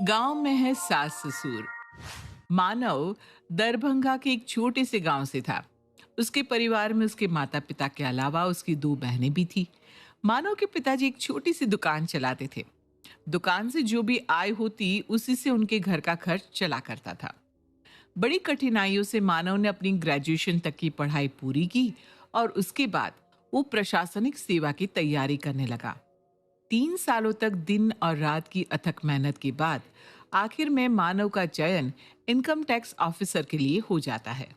गांव में है सास ससुर। मानव दरभंगा के एक छोटे से गांव से था। उसके परिवार में उसके माता पिता के अलावा उसकी दो बहनें भी थी। मानव के पिताजी एक छोटी सी दुकान चलाते थे। दुकान से जो भी आय होती उसी से उनके घर का खर्च चला करता था। बड़ी कठिनाइयों से मानव ने अपनी ग्रेजुएशन तक की पढ़ाई पूरी की और उसके बाद वो प्रशासनिक सेवा की तैयारी करने लगा। 3 सालों तक दिन और रात की अथक मेहनत के बाद आखिर में मानव का चयन इनकम टैक्स ऑफिसर के लिए हो जाता है।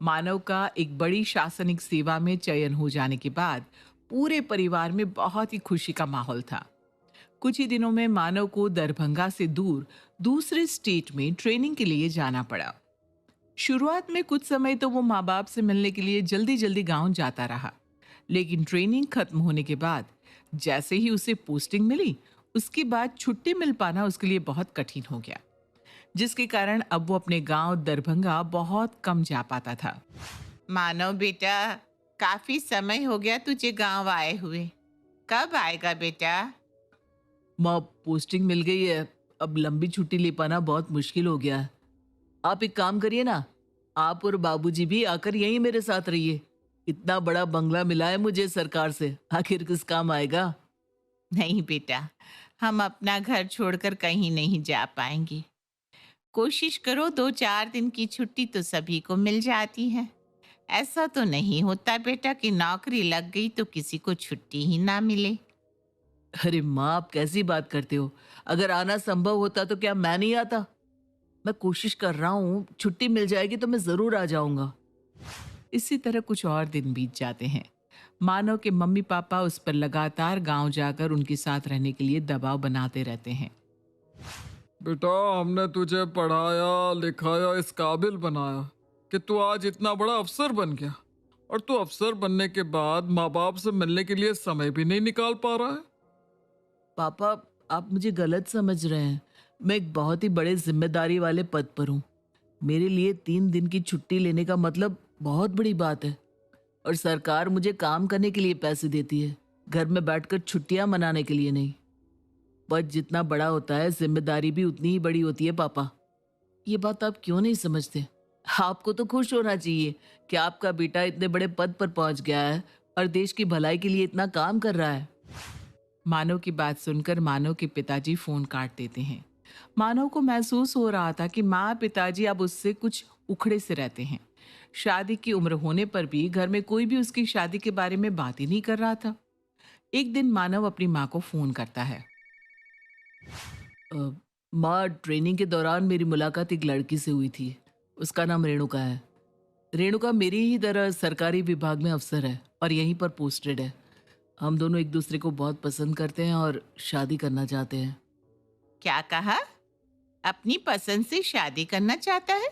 मानव का एक बड़ी शासनिक सेवा में चयन हो जाने के बाद पूरे परिवार में बहुत ही खुशी का माहौल था। कुछ ही दिनों में मानव को दरभंगा से दूर दूसरे स्टेट में ट्रेनिंग के लिए जाना पड़ा। शुरुआत में कुछ समय तो वो माँ बाप से मिलने के लिए जल्दी जल्दी गांव जाता रहा, लेकिन ट्रेनिंग खत्म होने के बाद जैसे ही उसे पोस्टिंग मिली, उसके बाद छुट्टी मिल पाना उसके लिए बहुत कठिन हो गया, जिसके कारण अब वो अपने गांव दरभंगा बहुत कम जा पाता था। मानव बेटा, काफी समय हो गया तुझे गांव आए हुए। कब आएगा बेटा? माँ, पोस्टिंग मिल गई है। अब लंबी छुट्टी ले पाना बहुत मुश्किल हो गया है। आप एक काम करिए ना, आप और बाबूजी भी आकर यहीं मेरे साथ रहिए। इतना बड़ा बंगला मिला है मुझे सरकार से, आखिर किस काम आएगा। नहीं बेटा, हम अपना घर छोड़कर कहीं नहीं जा पाएंगे। कोशिश करो, 2-4 दिन की छुट्टी तो सभी को मिल जाती है। ऐसा तो नहीं होता बेटा कि नौकरी लग गई तो किसी को छुट्टी ही ना मिले। अरे माँ, आप कैसी बात करते हो? अगर आना संभव होता तो क्या मैं नहीं आता? मैं कोशिश कर रहा हूँ, छुट्टी मिल जाएगी तो मैं जरूर आ जाऊंगा। इसी तरह कुछ और दिन बीत जाते हैं। मानव के मम्मी पापा उस पर लगातार गांव जाकर उनके साथ रहने के लिए दबाव बनाते रहते हैं। बेटा, हमने तुझे पढ़ाया लिखाया, इस काबिल बनाया कि तू आज इतना बड़ा अफसर बन गया, और तू अफसर बनने के बाद माँ बाप से मिलने के लिए समय भी नहीं निकाल पा रहा है। पापा, आप मुझे गलत समझ रहे हैं। मैं एक बहुत ही बड़े जिम्मेदारी वाले पद पर हूँ। मेरे लिए 3 दिन की छुट्टी लेने का मतलब बहुत बड़ी बात है। और सरकार मुझे काम करने के लिए पैसे देती है, घर में बैठकर छुट्टियां मनाने के लिए नहीं। पद जितना बड़ा होता है, जिम्मेदारी भी उतनी ही बड़ी होती है पापा। ये बात आप क्यों नहीं समझते? आपको तो खुश होना चाहिए कि आपका बेटा इतने बड़े पद पर पहुंच गया है और देश की भलाई के लिए इतना काम कर रहा है। मानव की बात सुनकर मानव के पिताजी फोन काट देते हैं। मानव को महसूस हो रहा था कि माँ पिताजी अब उससे कुछ उखड़े से रहते हैं। शादी की उम्र होने पर भी घर में कोई भी उसकी शादी के बारे में बात ही नहीं कर रहा था। एक दिन मानव अपनी माँ को फोन करता है। अ, माँ, ट्रेनिंग के दौरान मेरी मुलाकात एक लड़की से हुई थी। उसका नाम रेणुका है। रेणुका मेरी ही तरह सरकारी विभाग में अफसर है और यहीं पर पोस्टेड है। हम दोनों एक दूसरे को बहुत पसंद करते हैं और शादी करना चाहते हैं। क्या कहा? अपनी पसंद से शादी करना चाहता है?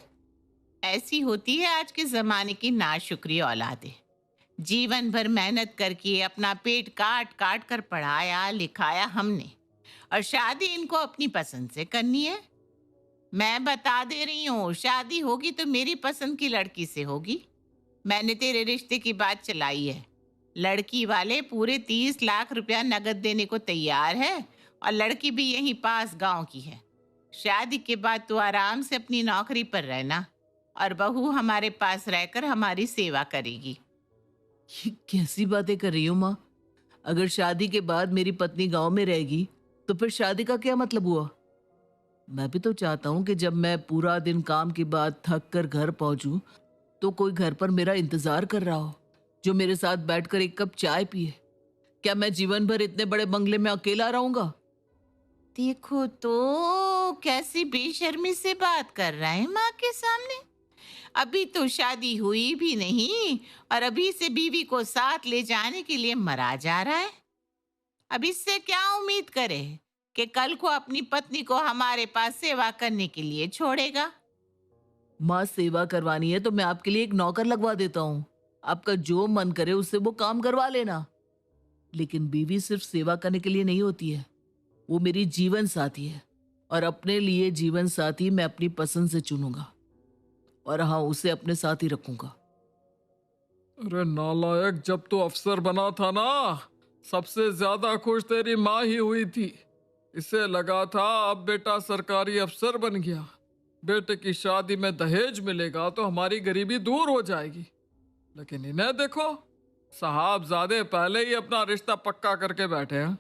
ऐसी होती है आज के जमाने की नाशुक्री औलादें। जीवन भर मेहनत करके अपना पेट काट काट कर पढ़ाया लिखाया हमने, और शादी इनको अपनी पसंद से करनी है। मैं बता दे रही हूँ, शादी होगी तो मेरी पसंद की लड़की से होगी। मैंने तेरे रिश्ते की बात चलाई है। लड़की वाले पूरे 30 लाख रुपया नगद देने को तैयार है, और लड़की भी यहीं पास गांव की है। शादी के बाद तू आराम से अपनी नौकरी पर रहना, और बहू हमारे पास रहकर हमारी सेवा करेगी। ये कैसी बातें कर रही हो माँ? अगर शादी के बाद मेरी पत्नी गांव में रहेगी तो फिर शादी का क्या मतलब हुआ? मैं भी तो चाहता हूँ कि जब मैं पूरा दिन काम के बाद थक कर घर पहुंचूं तो कोई घर पर मेरा इंतजार कर रहा हो, जो मेरे साथ बैठकर एक कप चाय पिए। क्या मैं जीवन भर इतने बड़े बंगले में अकेला रहूंगा? देखो तो कैसी बेशर्मी से बात कर रहा है माँ के सामने। अभी तो शादी हुई भी नहीं, और अभी से बीवी को साथ ले जाने के लिए मरा जा रहा है। अब इससे क्या उम्मीद करे कि कल को अपनी पत्नी को हमारे पास सेवा करने के लिए छोड़ेगा? माँ, सेवा करवानी है तो मैं आपके लिए एक नौकर लगवा देता हूँ। आपका जो मन करे उससे वो काम करवा लेना। लेकिन बीवी सिर्फ सेवा करने के लिए नहीं होती है, वो मेरी जीवन साथी है। और अपने लिए जीवन साथी मैं अपनी पसंद से चुनूंगा, और हाँ, उसे अपने साथ ही रखूंगा। अरे नालायक, जब तू अफसर बना था ना, सबसे ज्यादा खुश तेरी माँ ही हुई थी। इसे लगा था अब बेटा सरकारी अफसर बन गया, बेटे की शादी में दहेज मिलेगा तो हमारी गरीबी दूर हो जाएगी। लेकिन इन्हें देखो, साहबजादे पहले ही अपना रिश्ता पक्का करके बैठे हैं।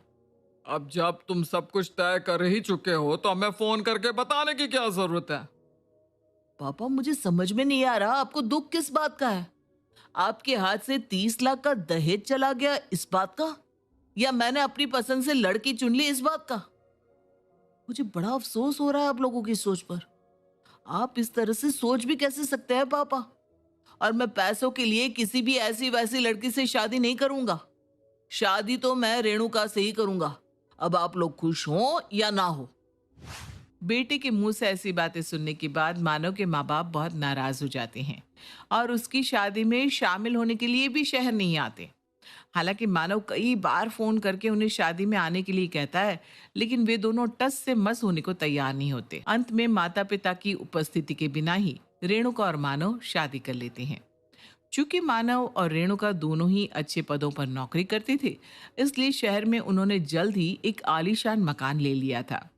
अब जब तुम सब कुछ तय कर ही चुके हो तो हमें फोन करके बताने की क्या जरूरत है? पापा मुझे समझ में नहीं आ रहा, आपको दुख किस बात का है? आपके हाथ से 30 लाख का दहेज चला गया इस बात का, या मैंने अपनी पसंद से लड़की चुन ली इस बात का? मुझे बड़ा अफसोस हो रहा है आप लोगों की सोच पर। आप इस तरह से सोच भी कैसे सकते हैं पापा? और मैं पैसों के लिए किसी भी ऐसी वैसी लड़की से शादी नहीं करूंगा। शादी तो मैं रेणुका से ही करूंगा। अब आप लोग खुश हो या ना हो। बेटे के मुंह से ऐसी बातें सुनने के बाद मानव के माँ बाप बहुत नाराज हो जाते हैं और उसकी शादी में शामिल होने के लिए भी शहर नहीं आते। हालांकि मानव कई बार फोन करके उन्हें शादी में आने के लिए कहता है, लेकिन वे दोनों टस से मस होने को तैयार नहीं होते। अंत में माता पिता की उपस्थिति के बिना ही रेणुका और मानव शादी कर लेते हैं। चूंकि मानव और रेणुका दोनों ही अच्छे पदों पर नौकरी करते थे, इसलिए शहर में उन्होंने जल्द ही एक आलीशान मकान ले लिया था।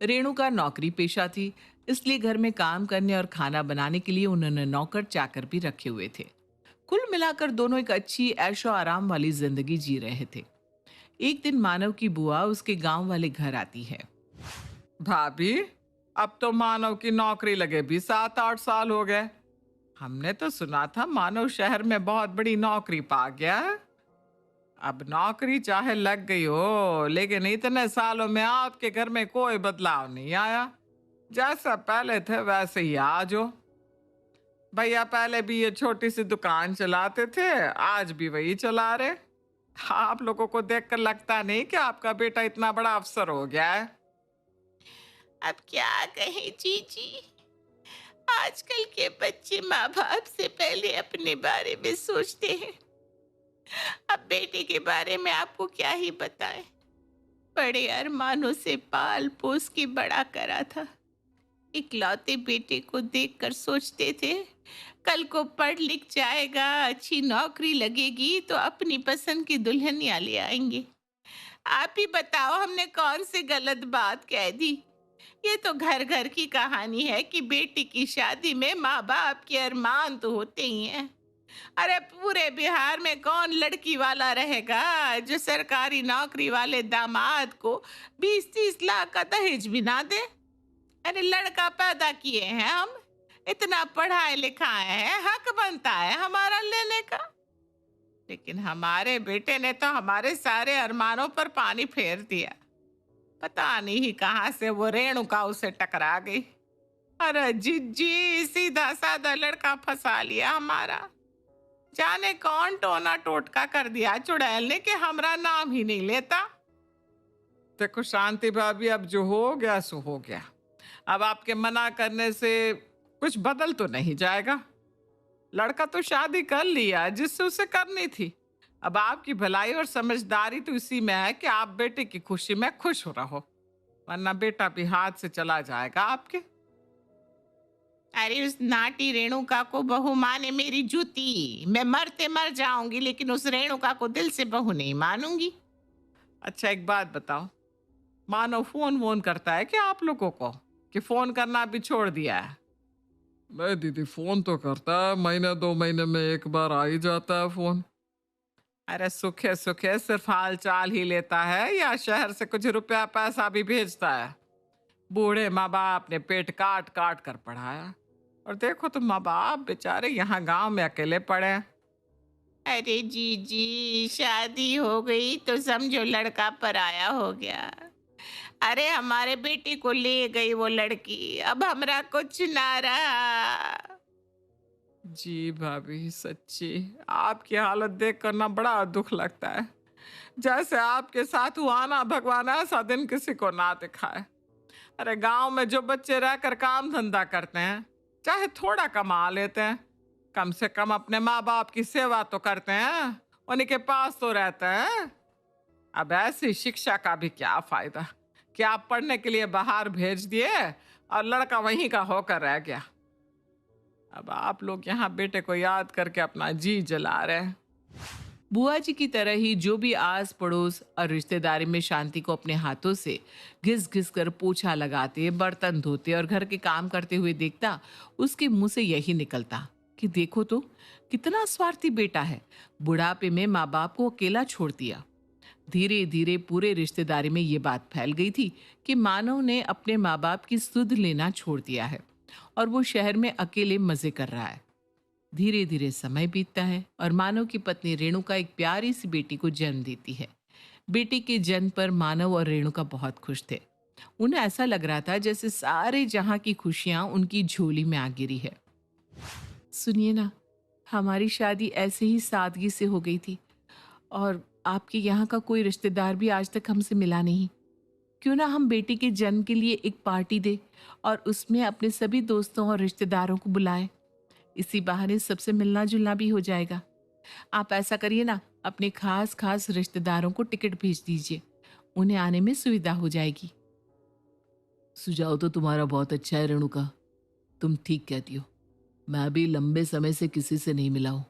रेणुका नौकरी पेशा थी, इसलिए घर में काम करने और खाना बनाने के लिए उन्होंने नौकर चाकर भी रखे हुए थे। कुल मिलाकर दोनों एक अच्छी ऐशो आराम वाली जिंदगी जी रहे थे। एक दिन मानव की बुआ उसके गांव वाले घर आती है। भाभी, अब तो मानव की नौकरी लगे भी 7-8 साल हो गए। हमने तो सुना था मानव शहर में बहुत बड़ी नौकरी पा गया है। अब नौकरी चाहे लग गई हो, लेकिन इतने सालों में आपके घर में कोई बदलाव नहीं आया। जैसा पहले थे वैसे ही आज हो। भैया पहले भी ये छोटी सी दुकान चलाते थे, आज भी वही चला रहे। आप लोगों को देखकर लगता नहीं कि आपका बेटा इतना बड़ा अफसर हो गया है। अब क्या कहें जीजी, आजकल के बच्चे माँ बाप से पहले अपने बारे में सोचते हैं। अब बेटे के बारे में आपको क्या ही बताएं। बड़े अरमानों से पाल पोस के बड़ा करा था। इकलौते बेटे को देखकर सोचते थे कल को पढ़ लिख जाएगा, अच्छी नौकरी लगेगी तो अपनी पसंद की दुल्हनिया ले आएंगे। आप ही बताओ हमने कौन सी गलत बात कह दी। ये तो घर घर की कहानी है कि बेटी की शादी में माँ बाप के अरमान तो होते ही हैं। अरे पूरे बिहार में कौन लड़की वाला रहेगा जो सरकारी नौकरी वाले दामाद को 20-30 लाख का दहेज भी ना दे। अरे लड़का पैदा किए हैं हम, इतना पढ़ाए लिखाए हैं, हक बनता है हमारा लेने का। लेकिन हमारे बेटे ने तो हमारे सारे अरमानों पर पानी फेर दिया। पता नहीं कहाँ से वो रेणुका उसे टकरा गई। अरे जिज्जी, सीधा साधा लड़का फंसा लिया हमारा। जाने कौन टोना टोटका कर दिया चुड़ैल ने कि हमारा नाम ही नहीं लेता। देखो शांति भाभी, अब जो हो गया सो हो गया। अब आपके मना करने से कुछ बदल तो नहीं जाएगा। लड़का तो शादी कर लिया जिससे उसे करनी थी। अब आपकी भलाई और समझदारी तो इसी में है कि आप बेटे की खुशी में खुश हो रहो, वरना बेटा भी हाथ से चला जाएगा आपके। अरे उस नाटी रेणुका को बहू माने मेरी जूती। मैं मरते मर जाऊंगी लेकिन उस रेणुका को दिल से बहू नहीं मानूंगी। अच्छा एक बात बताओ, मानो फोन वोन करता है कि आप लोगों को, कि फोन करना भी छोड़ दिया है? नहीं दीदी, फोन तो करता है, महीने 2 महीने में एक बार आ ही जाता है फोन। अरे सुखे सुखे सिर्फ हाल चाल ही लेता है या शहर से कुछ रुपया पैसा भी भेजता है? बूढ़े माँ बाप ने पेट काट काट कर पढ़ाया, और देखो तो माँ बाप बेचारे यहाँ गांव में अकेले पड़े हैं। अरे जीजी, शादी हो गई तो समझो लड़का पराया हो गया। अरे हमारे बेटे को ले गई वो लड़की, अब हमरा कुछ ना रहा। जी भाभी, सच्ची आपकी हालत देखकर ना बड़ा दुख लगता है। जैसे आपके साथ हुआ ना, भगवान ऐसा दिन किसी को ना दिखाए। अरे गांव में जो बच्चे रहकर काम धंधा करते हैं, चाहे थोड़ा कमा लेते हैं, कम से कम अपने माँ बाप की सेवा तो करते हैं, उन्हीं के पास तो रहते हैं। अब ऐसी शिक्षा का भी क्या फायदा कि आप पढ़ने के लिए बाहर भेज दिए और लड़का वहीं का होकर रह गया। अब आप लोग यहाँ बेटे को याद करके अपना जी जला रहे हैं। बुआ जी की तरह ही जो भी आस पड़ोस और रिश्तेदारी में शांति को अपने हाथों से घिस घिस कर पोछा लगाते, बर्तन धोते और घर के काम करते हुए देखता, उसके मुंह से यही निकलता कि देखो तो कितना स्वार्थी बेटा है, बुढ़ापे में माँ बाप को अकेला छोड़ दिया। धीरे धीरे पूरे रिश्तेदारी में ये बात फैल गई थी कि मानव ने अपने माँ बाप की सुध लेना छोड़ दिया है और वो शहर में अकेले मजे कर रहा है। धीरे धीरे समय बीतता है और मानव की पत्नी रेणुका एक प्यारी सी बेटी को जन्म देती है। बेटी के जन्म पर मानव और रेणुका बहुत खुश थे। उन्हें ऐसा लग रहा था जैसे सारे जहां की खुशियां उनकी झोली में आ गिरी है। सुनिए ना, हमारी शादी ऐसे ही सादगी से हो गई थी और आपके यहाँ का कोई रिश्तेदार भी आज तक हमसे मिला नहीं। क्यों ना हम बेटी के जन्म के लिए एक पार्टी दे और उसमें अपने सभी दोस्तों और रिश्तेदारों को बुलाएं। इसी बहाने सबसे मिलना जुलना भी हो जाएगा। आप ऐसा करिए ना, अपने खास खास रिश्तेदारों को टिकट भेज दीजिए, उन्हें आने में सुविधा हो जाएगी। सुझाव तो तुम्हारा बहुत अच्छा है रेणुका, तुम ठीक कहती हो। मैं भी लंबे समय से किसी से नहीं मिला हूँ।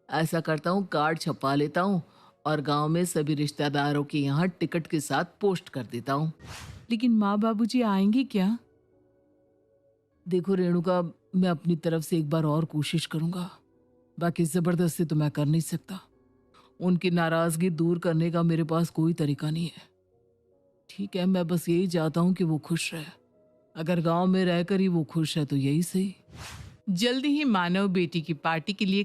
ऐसा करता हूँ, कार्ड छपा लेता हूँ और गांव में सभी रिश्तेदारों के यहाँ टिकट के साथ पोस्ट कर देता हूँ। लेकिन माँ बाबूजी आएंगे क्या? देखो रेणुका, मैं अपनी तरफ से एक बार और कोशिश करूंगा, बाकी जबरदस्ती तो मैं कर नहीं सकता। उनकी नाराजगी दूर करने का मेरे पास कोई तरीका नहीं है। ठीक है, मैं बस यही चाहता हूँ कि वो खुश रहे। अगर गांव में रहकर ही वो खुश है तो यही सही। जल्दी ही मानव बेटी की पार्टी के लिए